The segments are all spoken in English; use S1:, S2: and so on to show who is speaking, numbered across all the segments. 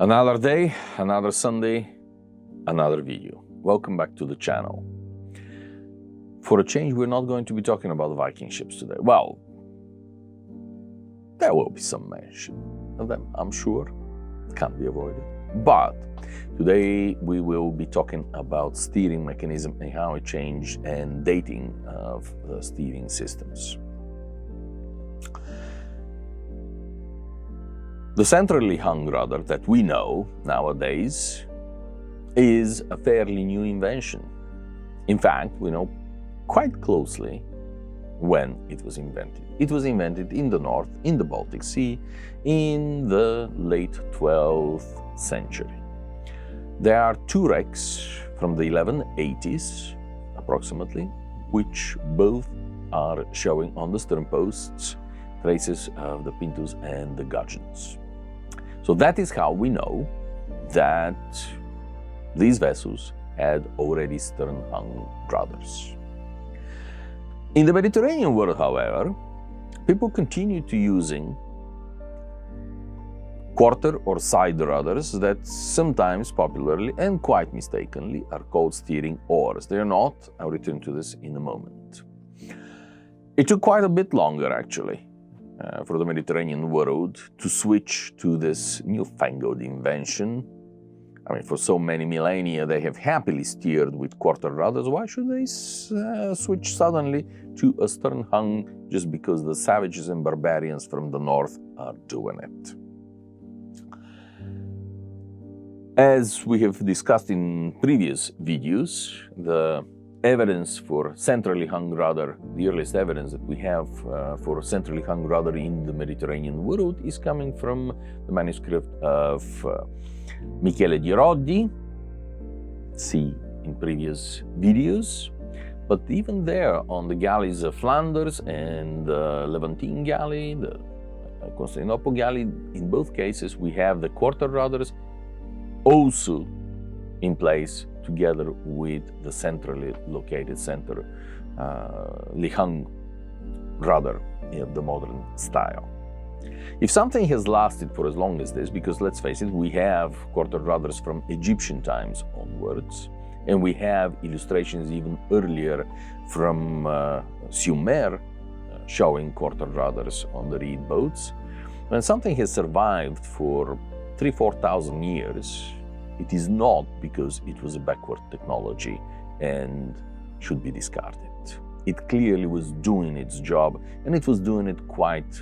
S1: Another day, another Sunday, another video. Welcome back to the channel. For a change, we're not going to be talking about Viking ships today. Well, there will be some mention of them, I'm sure. It can't be avoided. But today we will be talking about steering mechanism and how it changed and dating of the steering systems. The centrally hung rudder that we know nowadays is a fairly new invention. In fact, we know quite closely when it was invented. It was invented in the north, in the Baltic Sea, in the late 12th century. There are two wrecks from the 1180s, approximately, which both are showing on the stern posts traces of the pintos and the gudgeons. So that is how we know that these vessels had already stern-hung rudders. In the Mediterranean world, however, people continued to using quarter or side rudders that sometimes popularly and quite mistakenly are called steering oars. They are not. I'll return to this in a moment. It took quite a bit longer, actually, for the Mediterranean world to switch to this newfangled invention. I mean, for so many millennia, they have happily steered with quarter rudders. Why should they switch suddenly to a stern-hung just because the savages and barbarians from the north are doing it? As we have discussed in previous videos, the evidence for centrally hung rudder, the earliest evidence that we have for centrally hung rudder in the Mediterranean world is coming from the manuscript of Michele di Rhodes, see in previous videos. But even there, on the galleys of Flanders and the Levantine galley, the Constantinople galley, in both cases we have the quarter rudders also in place together with the centrally located centrally hung rudder in the modern style. If something has lasted for as long as this, because let's face it, we have quarter rudders from Egyptian times onwards, and we have illustrations even earlier from Sumer showing quarter rudders on the reed boats. When something has survived for 3,000–4,000 years, it is not because it was a backward technology and should be discarded. It clearly was doing its job, and it was doing it quite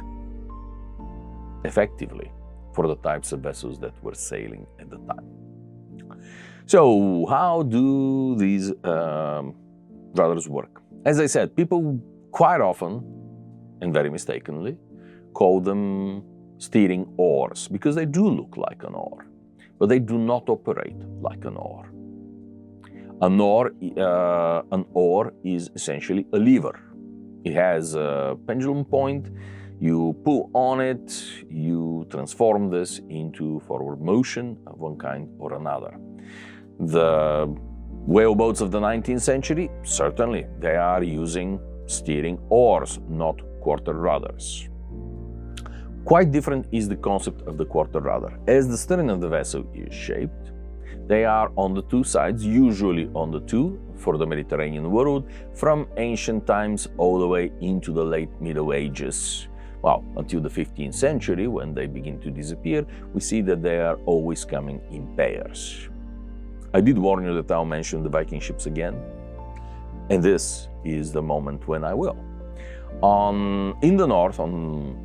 S1: effectively for the types of vessels that were sailing at the time. So how do these rudders work? As I said, people quite often, and very mistakenly, call them steering oars because they do look like an oar, but they do not operate like an oar. An oar is essentially a lever. It has a pendulum point. You pull on it, you transform this into forward motion of one kind or another. The whaleboats of the 19th century, certainly, they are using steering oars, not quarter rudders. Quite different is the concept of the quarter rudder. As the stern of the vessel is shaped, they are on the two sides, usually on the two for the Mediterranean world, from ancient times all the way into the late Middle Ages. Well, until the 15th century, when they begin to disappear, we see that they are always coming in pairs. I did warn you that I'll mention the Viking ships again, and this is the moment when I will. In the north, on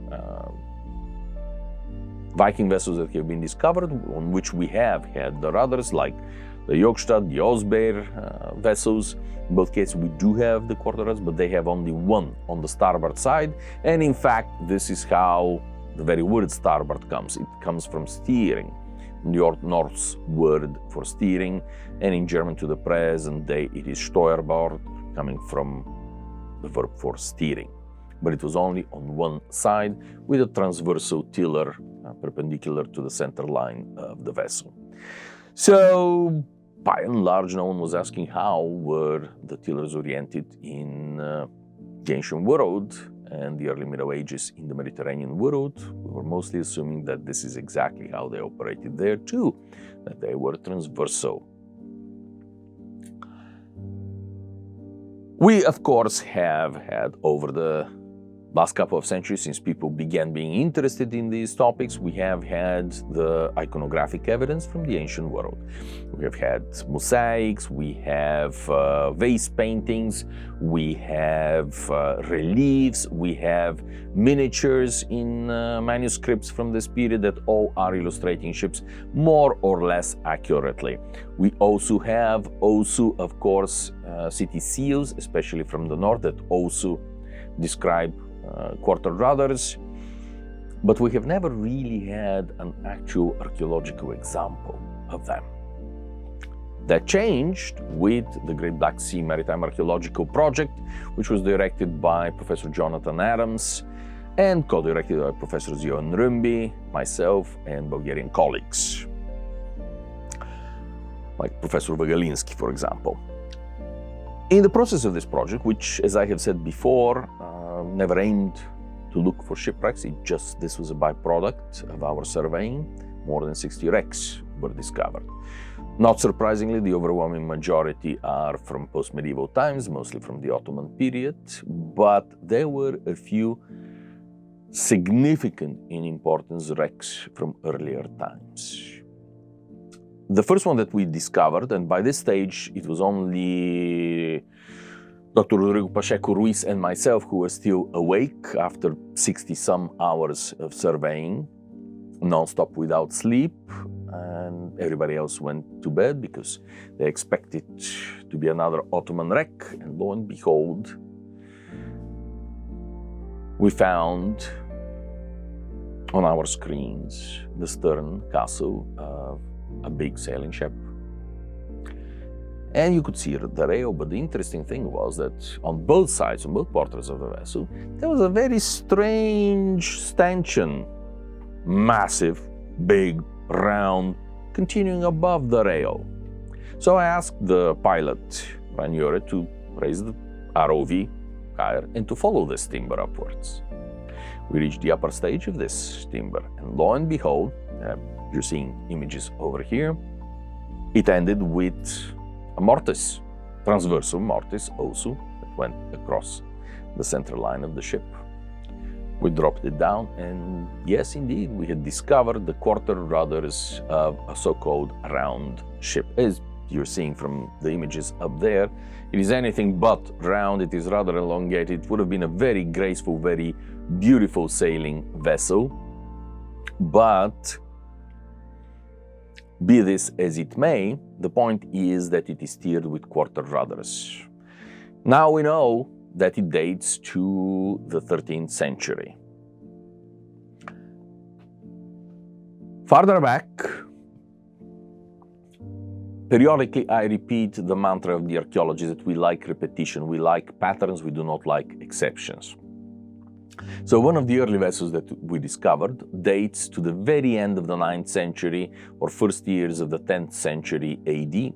S1: Viking vessels that have been discovered, on which we have had the rudders, like the Jokstad, the Osbear vessels. In both cases, we do have the quarter rudders, but they have only one on the starboard side. And in fact, this is how the very word starboard comes. It comes from steering, the Norse word for steering, and in German to the present day, it is Steuerbord, coming from the verb for steering. But it was only on one side with a transversal tiller perpendicular to the center line of the vessel. So, by and large, no one was asking how were the tillers oriented in the ancient world, and the early Middle Ages in the Mediterranean world, we were mostly assuming that this is exactly how they operated there too, that they were transversal. We, of course, have had over the last couple of centuries, since people began being interested in these topics, we have had the iconographic evidence from the ancient world. We have had mosaics, we have vase paintings, we have reliefs, we have miniatures in manuscripts from this period that all are illustrating ships more or less accurately. We also have, of course, city seals, especially from the north, that also describe quarter rudders, but we have never really had an actual archaeological example of them. That changed with the Great Black Sea Maritime Archaeological Project, which was directed by Professor Jonathan Adams and co-directed by Professors Johan Ronnby, myself, and Bulgarian colleagues, like Professor Vagalinski, for example. In the process of this project, which, as I have said before, never aimed to look for shipwrecks, this was a byproduct of our surveying. More than 60 wrecks were discovered. Not surprisingly, the overwhelming majority are from post-medieval times, mostly from the Ottoman period, but there were a few significant in importance wrecks from earlier times. The first one that we discovered, and by this stage it was only Dr. Rodrigo Pacheco-Ruiz and myself who were still awake after 60-some hours of surveying, non-stop without sleep, and everybody else went to bed because they expected to be another Ottoman wreck, and lo and behold, we found on our screens the stern castle of a big sailing ship. And you could see the rail, but the interesting thing was that on both sides, on both quarters of the vessel, there was a very strange stanchion. Massive, big, round, continuing above the rail. So I asked the pilot, Rannby, to raise the ROV higher and to follow this timber upwards. We reached the upper stage of this timber, and lo and behold, you're seeing images over here, it ended with a mortise, transversal mortise also, that went across the center line of the ship. We dropped it down, and yes, indeed, we had discovered the quarter rudders of a so-called round ship. As you're seeing from the images up there, it is anything but round, it is rather elongated. It would have been a very graceful, very beautiful sailing vessel, but be this as it may, the point is that it is steered with quarter rudders. Now we know that it dates to the 13th century. Farther back, periodically I repeat the mantra of the archaeologists that we like repetition, we like patterns, we do not like exceptions. So one of the early vessels that we discovered dates to the very end of the 9th century or first years of the 10th century AD.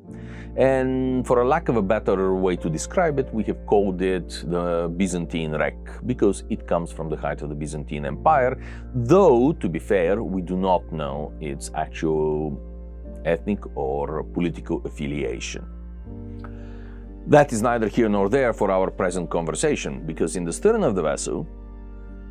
S1: And for a lack of a better way to describe it, we have called it the Byzantine wreck because it comes from the height of the Byzantine Empire, though, to be fair, we do not know its actual ethnic or political affiliation. That is neither here nor there for our present conversation, because in the stern of the vessel,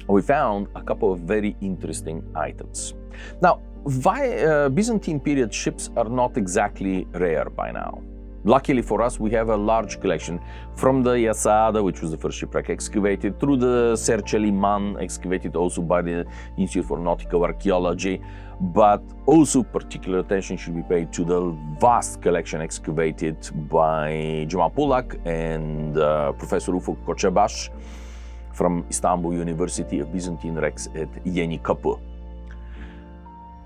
S1: we found a couple of very interesting items. Now, Byzantine period ships are not exactly rare by now. Luckily for us, we have a large collection from the Yasada, which was the first shipwreck excavated, through the Serceliman, excavated also by the Institute for Nautical Archaeology, but also particular attention should be paid to the vast collection excavated by Jamal Pulak and Professor Ufuk Koçabaş from Istanbul University of Byzantine wrecks at Yeni Kapı.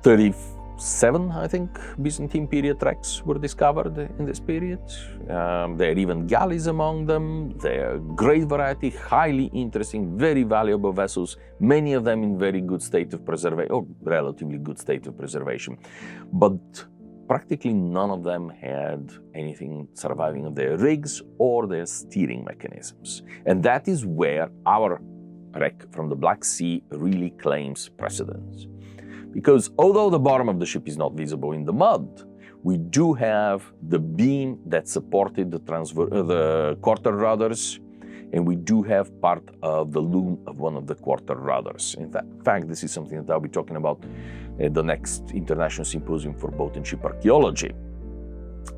S1: 37, I think, Byzantine period wrecks were discovered in this period. There are even galleys among them. There are great variety, highly interesting, very valuable vessels, many of them in very good state of preservation, or relatively good state of preservation. But practically none of them had anything surviving of their rigs or their steering mechanisms. And that is where our wreck from the Black Sea really claims precedence. Because although the bottom of the ship is not visible in the mud, we do have the beam that supported the quarter rudders, and we do have part of the loom of one of the quarter rudders. In fact, this is something that I'll be talking about at the next International Symposium for Boat and Ship Archaeology.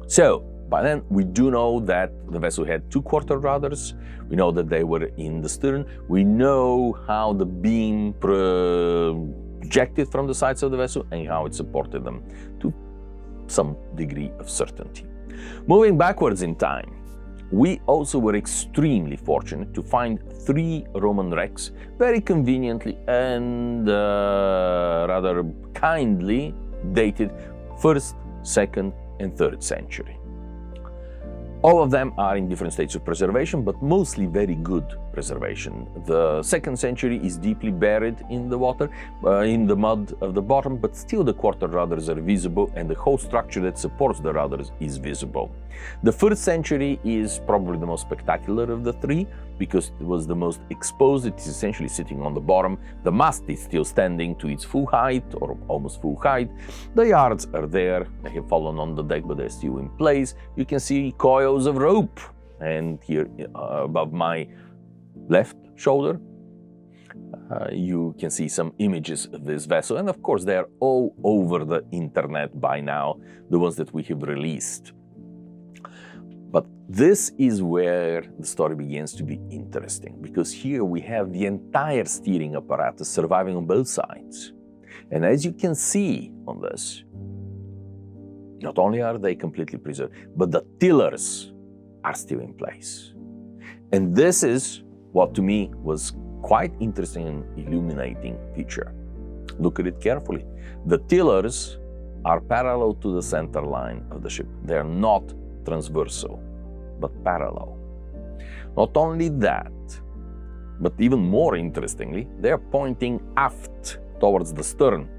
S1: So, by then, we do know that the vessel had 2 quarter rudders. We know that they were in the stern. We know how the beam projected from the sides of the vessel and how it supported them to some degree of certainty. Moving backwards in time, we also were extremely fortunate to find 3 Roman wrecks very conveniently and rather kindly dated 1st, 2nd, and 3rd century. All of them are in different states of preservation, but mostly very good preservation. The 2nd century is deeply buried in the water, in the mud of the bottom, but still the quarter rudders are visible and the whole structure that supports the rudders is visible. The 1st century is probably the most spectacular of the 3 because it was the most exposed. It is essentially sitting on the bottom. The mast is still standing to its full height or almost full height. The yards are there. They have fallen on the deck, but they're still in place. You can see coils of rope. And here above my left shoulder, you can see some images of this vessel. And of course, they're all over the internet by now, the ones that we have released. But this is where the story begins to be interesting, because here we have the entire steering apparatus surviving on both sides. And as you can see on this, not only are they completely preserved, but the tillers are still in place. And this is what to me was quite interesting and illuminating feature. Look at it carefully. The tillers are parallel to the center line of the ship. They're not transversal, but parallel. Not only that, but even more interestingly, they're pointing aft towards the stern.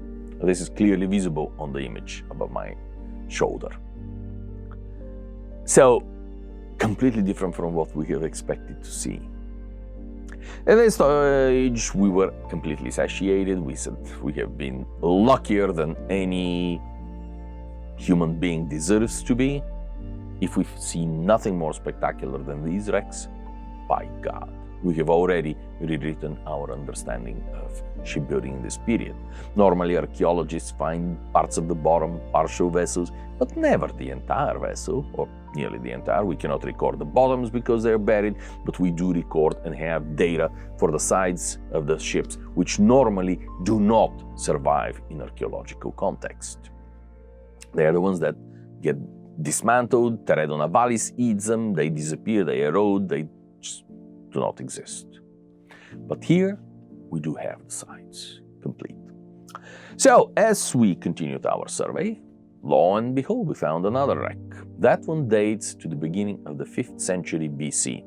S1: This is clearly visible on the image above my shoulder. So, completely different from what we have expected to see. At this stage, we were completely satiated. We said we have been luckier than any human being deserves to be. If we've seen nothing more spectacular than these wrecks, by God, we have already rewritten our understanding of shipbuilding in this period. Normally, archaeologists find parts of the bottom, partial vessels, but never the entire vessel, or nearly the entire. We cannot record the bottoms because they're buried, but we do record and have data for the sides of the ships, which normally do not survive in archaeological context. They are the ones that get dismantled, Teredo navalis eats them, they disappear, they erode, they just do not exist. But here, we do have the sides complete. So, as we continued our survey, lo and behold, we found another wreck. That one dates to the beginning of the 5th century BC.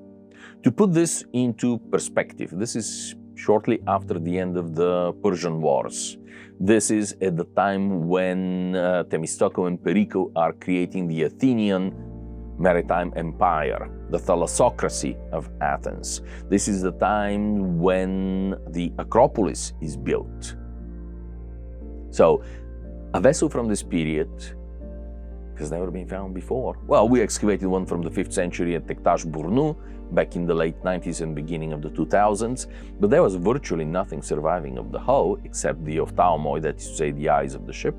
S1: To put this into perspective, this is shortly after the end of the Persian Wars. This is at the time when Themistocles and Pericles are creating the Athenian Maritime Empire, the thalassocracy of Athens. This is the time when the Acropolis is built. So, a vessel from this period has never been found before. Well, we excavated one from the 5th century at Tektash Burnu back in the late 90s and beginning of the 2000s, but there was virtually nothing surviving of the hull except the ophthalmoi, that is to say the eyes of the ship,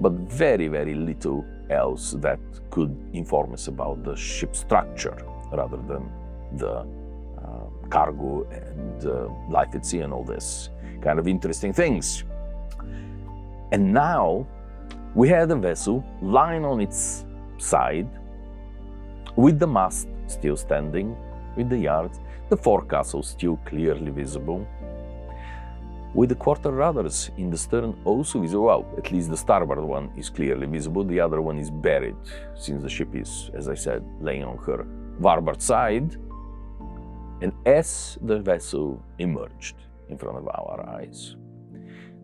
S1: but very, very little else that could inform us about the ship structure rather than the cargo and life at sea and all this kind of interesting things. And now we had a vessel lying on its side with the mast still standing, with the yards, the forecastle still clearly visible, with the quarter rudders in the stern also visible. Well, at least the starboard one is clearly visible, the other one is buried, since the ship is, as I said, laying on her larboard side. And as the vessel emerged in front of our eyes,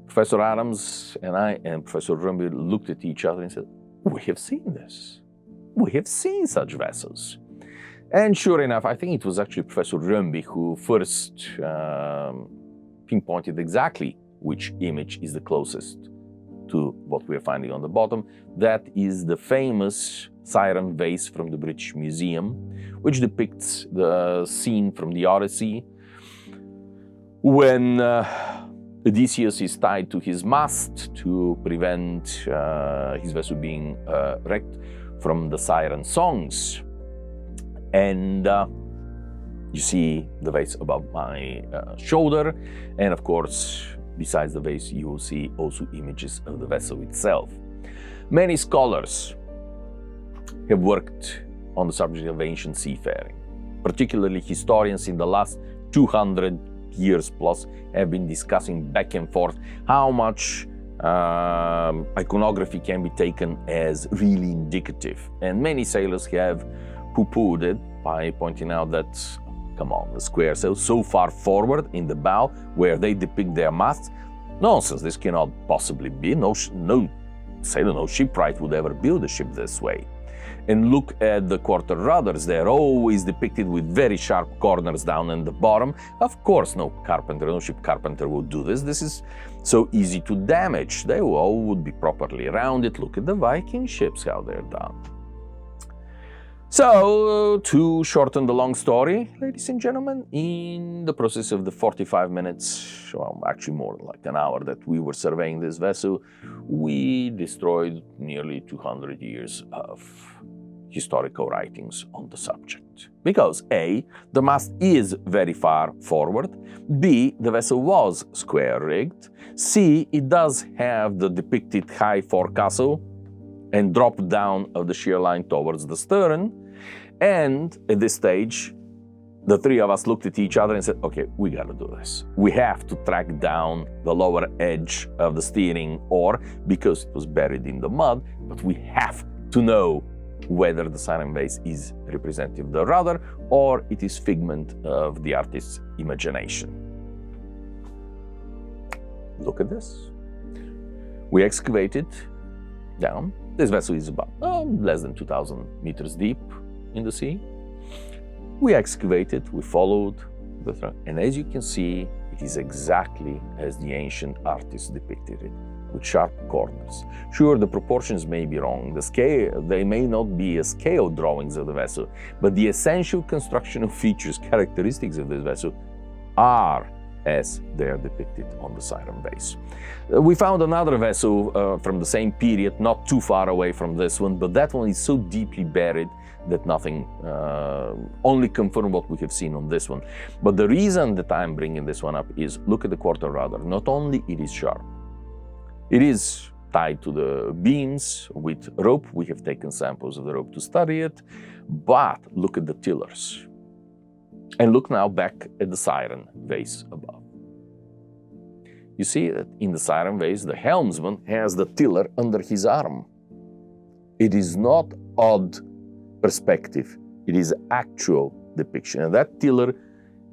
S1: Professor Adams and I and Professor Rhodes looked at each other and said, "We have seen this. We have seen such vessels." And sure enough, I think it was actually Professor Rhodes who first pinpointed exactly which image is the closest to what we are finding on the bottom. That is the famous siren vase from the British Museum, which depicts the scene from the Odyssey when Odysseus is tied to his mast to prevent his vessel being wrecked from the siren songs. And you see the vase above my shoulder, and of course, besides the vase, you will see also images of the vessel itself. Many scholars have worked on the subject of ancient seafaring. Particularly historians in the last 200 years plus have been discussing back and forth how much iconography can be taken as really indicative. And many sailors have poo-pooed it by pointing out that, come on, the square sails so far forward in the bow where they depict their masts. Nonsense, this cannot possibly be. No sailor, no shipwright would ever build a ship this way. And look at the quarter rudders, they're always depicted with very sharp corners down in the bottom. Of course, no carpenter, no ship carpenter would do this. This is so easy to damage. They all would be properly rounded. Look at the Viking ships, how they're done. So, to shorten the long story, ladies and gentlemen, in the process of the 45 minutes, well, actually more like an hour that we were surveying this vessel, we destroyed nearly 200 years of historical writings on the subject. Because A, the mast is very far forward, B, the vessel was square-rigged, C, it does have the depicted high forecastle and drop down of the shear line towards the stern, and at this stage, the three of us looked at each other and said, okay, we gotta do this. We have to track down the lower edge of the steering oar because it was buried in the mud, but we have to know whether the siren vase is representative of the rudder or it is figment of the artist's imagination. Look at this. We excavated down. This vessel is about less than 2,000 meters deep in the sea. We excavated, we followed, and as you can see, it is exactly as the ancient artists depicted it, with sharp corners. Sure, the proportions may be wrong, the scale, they may not be a scale drawings of the vessel, but the essential constructional features, characteristics of this vessel are as they are depicted on the siren vase. We found another vessel from the same period, not too far away from this one, but that one is so deeply buried that nothing only confirmed what we have seen on this one. But the reason that I'm bringing this one up is look at the quarter rudder. Not only it is sharp, it is tied to the beams with rope. We have taken samples of the rope to study it, but look at the tillers. And look now back at the siren vase above. You see that in the siren vase, the helmsman has the tiller under his arm. It is not odd perspective, it is actual depiction. And that tiller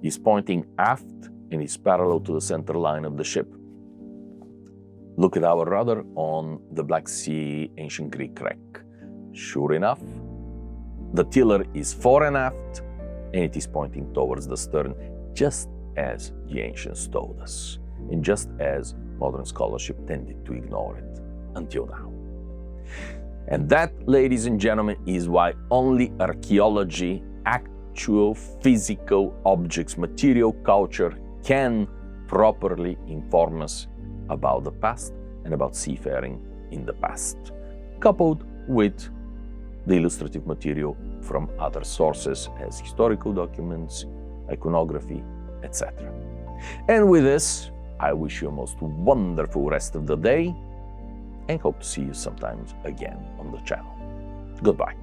S1: is pointing aft and is parallel to the center line of the ship. Look at our rudder on the Black Sea ancient Greek wreck. Sure enough, the tiller is fore and aft, and it is pointing towards the stern, just as the ancients told us, and just as modern scholarship tended to ignore it until now. And that, ladies and gentlemen, is why only archaeology, actual physical objects, material culture, can properly inform us about the past and about seafaring in the past, coupled with the illustrative material from other sources as historical documents, iconography, etc. And with this, I wish you a most wonderful rest of the day and hope to see you sometimes again on the channel. Goodbye.